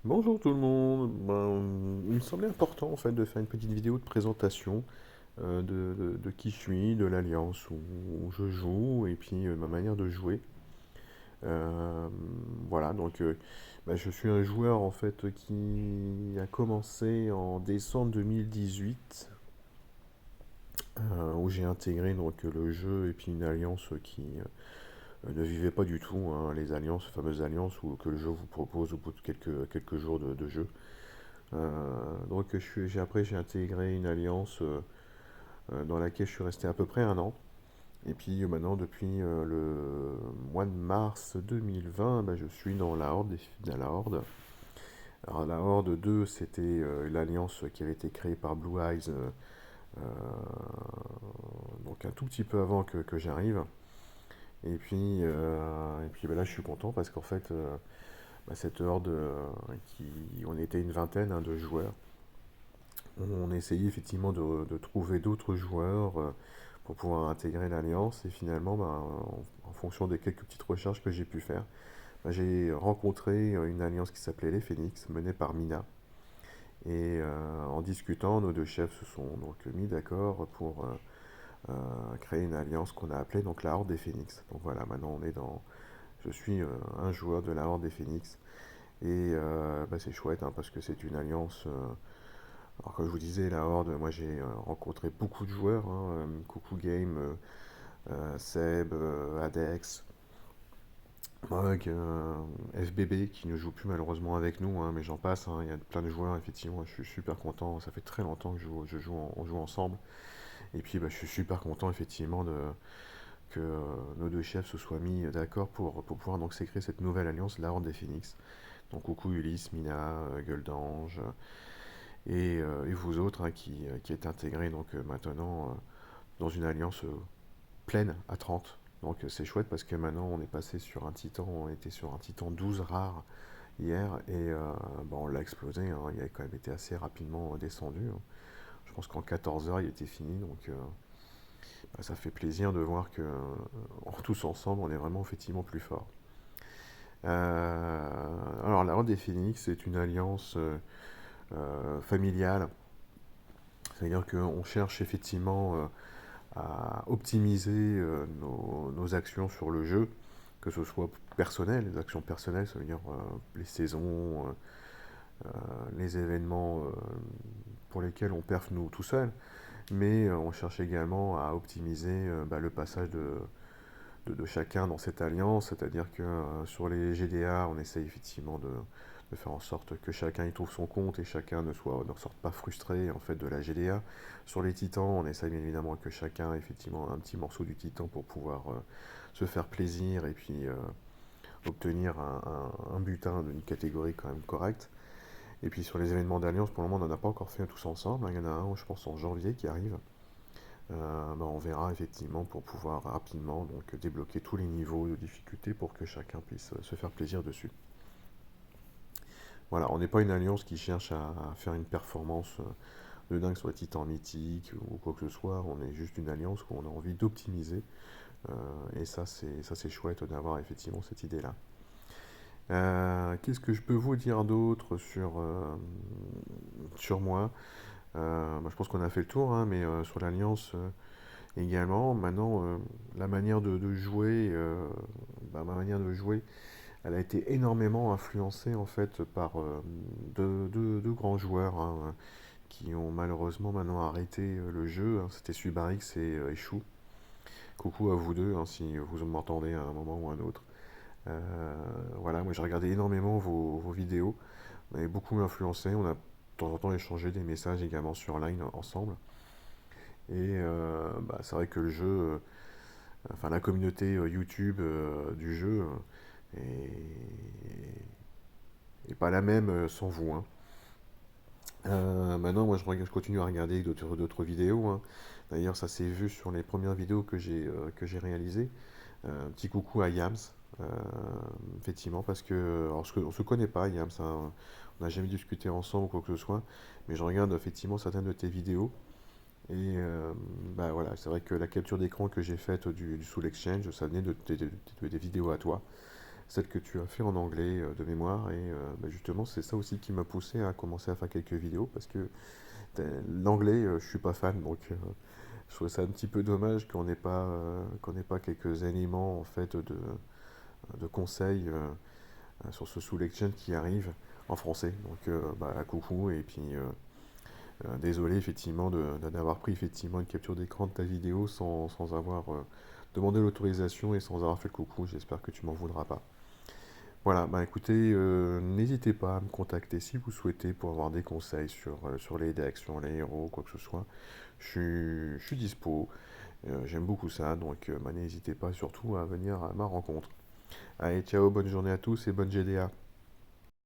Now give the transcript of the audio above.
Bonjour tout le monde. Il me semblait important en fait de faire une petite vidéo de présentation de qui je suis, de l'alliance où je joue et puis ma manière de jouer. Euh, voilà, je suis un joueur en fait qui a commencé en décembre 2018 où j'ai intégré le jeu et puis une alliance qui ne vivait pas du tout, hein, les alliances, les fameuses alliances que le jeu vous propose au bout de quelques jours de jeu. Après j'ai intégré une alliance dans laquelle je suis resté à peu près un an. Et puis maintenant, depuis le mois de mars 2020, je suis dans la Horde. Dans la Horde. Alors la Horde 2, c'était l'alliance qui avait été créée par Blue Eyes, euh, donc un tout petit peu avant que j'arrive. Là, je suis content parce qu'en fait, cette Horde, on était une vingtaine, hein, de joueurs. On essayait effectivement de trouver d'autres joueurs pour pouvoir intégrer l'Alliance et finalement, en fonction des quelques petites recherches que j'ai pu faire, j'ai rencontré une alliance qui s'appelait les Phoenix, menée par Mina. En discutant, nos deux chefs se sont donc mis d'accord pour créer une alliance qu'on a appelée donc la Horde des Phoenix. Donc voilà, maintenant je suis un joueur de la Horde des Phoenix c'est chouette, hein, parce que c'est une alliance. Alors, comme je vous disais, la Horde, moi j'ai rencontré beaucoup de joueurs, hein, Coucou Game, Seb, Adex, Mog, FBB qui ne joue plus malheureusement avec nous, hein, mais j'en passe, hein, il y a plein de joueurs, effectivement, je suis super content, ça fait très longtemps que on joue ensemble, et puis je suis super content effectivement que nos deux chefs se soient mis d'accord pour pouvoir donc s'écrire cette nouvelle alliance, la Horde des Phoenix. Donc coucou Ulysse, Mina, Gueule d'Ange, et vous autres, hein, qui êtes intégrés maintenant dans une alliance pleine à 30. Donc c'est chouette parce que maintenant on est passé sur un titan, on était sur un titan 12 rare hier on l'a explosé, hein, il a quand même été assez rapidement descendu, hein. Je pense qu'en 14 heures il était fini, ça fait plaisir de voir que tous ensemble on est vraiment effectivement plus fort. Alors la Horde des Phoenix c'est une alliance familiale, c'est-à-dire qu'on cherche effectivement à optimiser nos actions sur le jeu, que ce soit personnel, les actions personnelles, ça veut dire les saisons, les événements pour lesquels on perf nous tout seul, mais on cherche également à optimiser le passage de chacun dans cette alliance, c'est-à-dire que sur les GDA, on essaye effectivement de faire en sorte que chacun y trouve son compte et chacun ne sorte pas frustré en fait de la GDA. Sur les titans, on essaye bien évidemment que chacun ait effectivement un petit morceau du titan pour pouvoir se faire plaisir et puis obtenir un butin d'une catégorie quand même correcte. Et puis sur les événements d'alliance, pour le moment, on n'en a pas encore fait tous ensemble, hein. Il y en a un, je pense, en janvier qui arrive. On verra effectivement pour pouvoir rapidement débloquer tous les niveaux de difficulté pour que chacun puisse se faire plaisir dessus. Voilà, on n'est pas une alliance qui cherche à faire une performance de dingue sur les titans mythiques ou quoi que ce soit. On est juste une alliance où on a envie d'optimiser. Et ça c'est chouette d'avoir effectivement cette idée-là. Qu'est-ce que je peux vous dire d'autre sur moi? Je pense qu'on a fait le tour, hein, mais sur l'alliance, également, maintenant, la manière de jouer, ma manière de jouer, elle a été énormément influencée en fait par deux grands joueurs, hein, qui ont malheureusement maintenant arrêté le jeu, hein. C'était Subarix et Eshu. Coucou à vous deux, hein, si vous m'entendez à un moment ou à un autre. Voilà, moi j'ai regardé énormément vos vidéos, vous m'avez beaucoup influencé, on a de temps en temps échangé des messages également sur Line ensemble. C'est vrai que le jeu, enfin la communauté YouTube du jeu est pas la même sans vous, hein. Maintenant, moi je continue à regarder d'autres vidéos, hein. D'ailleurs, ça s'est vu sur les premières vidéos que j'ai réalisées. Un petit coucou à Yams, euh, effectivement, parce que on se connaît pas, Yams, hein. On n'a jamais discuté ensemble ou quoi que ce soit, mais je regarde effectivement certaines de tes vidéos. Voilà, c'est vrai que la capture d'écran que j'ai faite du Soul Exchange, ça venait des vidéos à toi. celle que tu as fait en anglais de mémoire. Et justement, c'est ça aussi qui m'a poussé à commencer à faire quelques vidéos parce que l'anglais, je suis pas fan, donc je trouve ça un petit peu dommage qu'on n'ait pas quelques éléments en fait de conseils sur ce sous-lection qui arrive en français. Donc coucou et puis désolé effectivement d'avoir pris effectivement une capture d'écran de ta vidéo sans avoir demandé l'autorisation et sans avoir fait le coucou. J'espère que tu m'en voudras pas. Voilà, bah écoutez, n'hésitez pas à me contacter si vous souhaitez pour avoir des conseils sur les decks, sur les héros, quoi que ce soit. Je suis dispo, j'aime beaucoup ça, donc n'hésitez pas surtout à venir à ma rencontre. Allez, ciao, bonne journée à tous et bonne GDA.